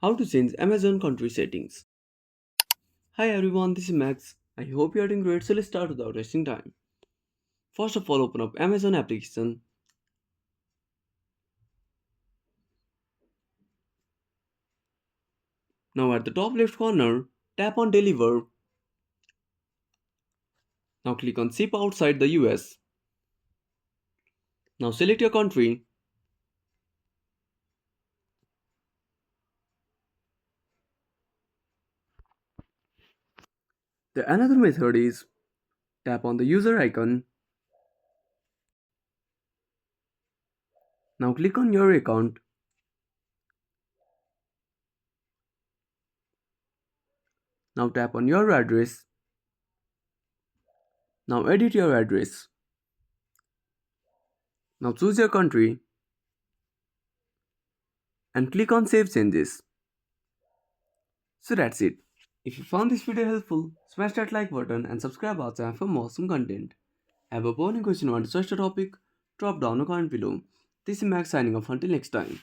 How to change Amazon country settings. Hi everyone, this is Max. I hope you are doing great, so let's start without wasting time. First of all, open up Amazon application. Now at the top left corner, tap on Deliver. Now click on Ship outside the US. Now select your country. The another method is tap on the user icon. Now click on your account. Now tap on your address. Now edit your address. Now choose your country and click on Save Changes. So that's it. If you found this video helpful, smash that like button and subscribe our channel for more awesome content. Have a burning question or want to search the topic? Drop down a comment below. This is Max signing off until next time.